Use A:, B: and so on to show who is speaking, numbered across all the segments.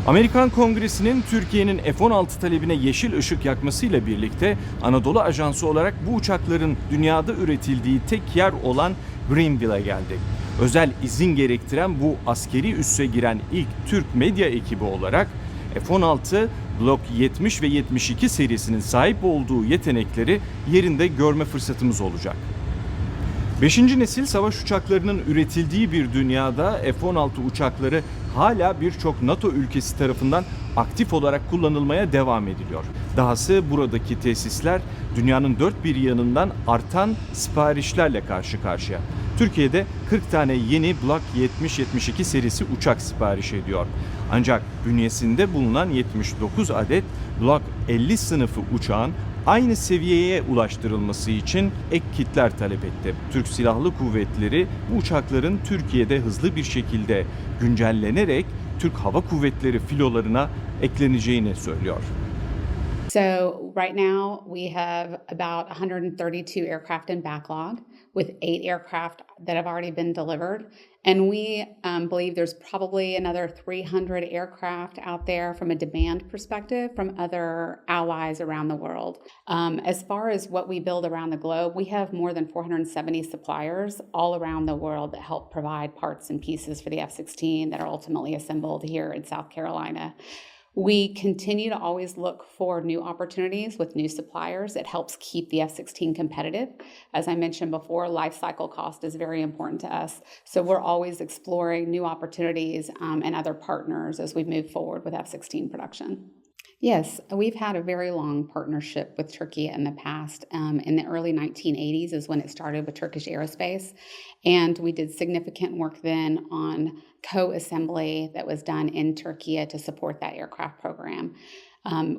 A: Amerikan Kongresi'nin Türkiye'nin F-16 talebine yeşil ışık yakmasıyla birlikte Anadolu Ajansı olarak bu uçakların dünyada üretildiği tek yer olan Greenville'a geldik. Özel izin gerektiren bu askeri üsse giren ilk Türk medya ekibi olarak F-16 Block 70 ve 72 serisinin sahip olduğu yetenekleri yerinde görme fırsatımız olacak. 5. nesil savaş uçaklarının üretildiği bir dünyada F-16 uçakları hala birçok NATO ülkesi tarafından aktif olarak kullanılmaya devam ediliyor. Dahası buradaki tesisler dünyanın dört bir yanından artan siparişlerle karşı karşıya. Türkiye'de 40 tane yeni Block 70-72 serisi uçak sipariş ediyor. Ancak bünyesinde bulunan 79 adet Block 50 sınıfı uçağın aynı seviyeye ulaştırılması için ek kitler talep etti. Türk Silahlı Kuvvetleri bu uçakların Türkiye'de hızlı bir şekilde güncellenerek Türk Hava Kuvvetleri filolarına ekleneceğini söylüyor.
B: So right now we have about 132 aircraft in backlog with 8 aircraft that have already been delivered. And we believe there's probably another 300 aircraft out there from a demand perspective from other allies around the world. As far as what we build around the globe, we have more than 470 suppliers all around the world that help provide parts and pieces for the F-16 that are ultimately assembled here in South Carolina. We continue to always look for new opportunities with new suppliers. It helps keep the F-16 competitive. As I mentioned before, life cycle cost is very important to us. So we're always exploring new opportunities and other partners as we move forward with F-16 production. Yes, we've had a very long partnership with Turkey in the past. In the early 1980s is when it started with Turkish Aerospace. And we did significant work then on co-assembly that was done in Turkey to support that aircraft program.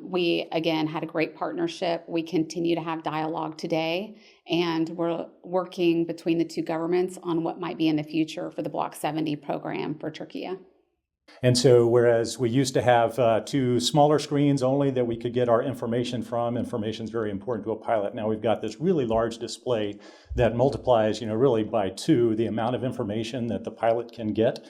B: We, again, had a great partnership. We continue to have dialogue today, and we're working between the two governments on what might be in the future for the Block 70 program for Turkey.
C: And so whereas we used to have two smaller screens only that we could get our information from, information is very important to a pilot. Now we've got this really large display that multiplies, really by 2 the amount of information that the pilot can get.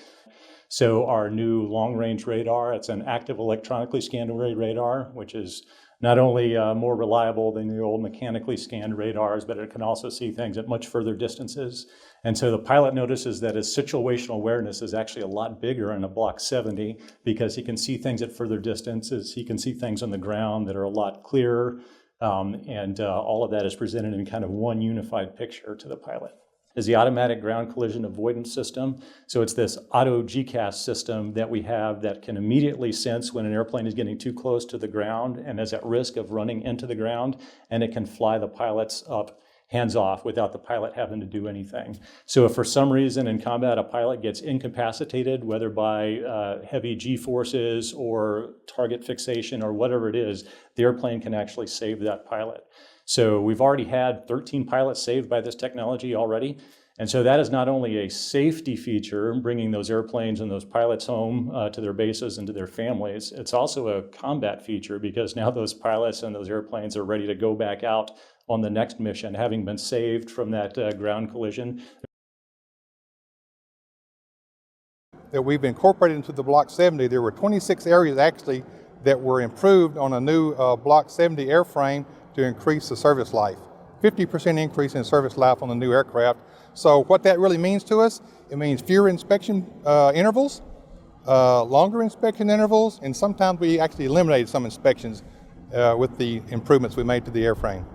C: So our new long-range radar, it's an active electronically scanned array radar, which is not only more reliable than the old mechanically scanned radars, but it can also see things at much further distances. And so the pilot notices that his situational awareness is actually a lot bigger in a Block 70 because he can see things at further distances. He can see things on the ground that are a lot clearer. And all of that is presented in kind of one unified picture to the pilot. Is the automatic ground collision avoidance system. So it's this auto GCAS system that we have that can immediately sense when an airplane is getting too close to the ground and is at risk of running into the ground, and it can fly the pilots up hands off without the pilot having to do anything. So if for some reason in combat a pilot gets incapacitated, whether by heavy G-forces or target fixation or whatever it is, the airplane can actually save that pilot. So we've already had 13 pilots saved by this technology already. And so that is not only a safety feature, bringing those airplanes and those pilots home to their bases and to their families, it's also a combat feature because now those pilots and those airplanes are ready to go back out on the next mission, having been saved from that ground collision.
D: That we've incorporated into the Block 70, there were 26 areas actually that were improved on a new Block 70 airframe to increase the service life. 50% increase in service life on the new aircraft. So what that really means to us, it means fewer inspection intervals, longer inspection intervals, and sometimes we actually eliminated some inspections with the improvements we made to the airframe.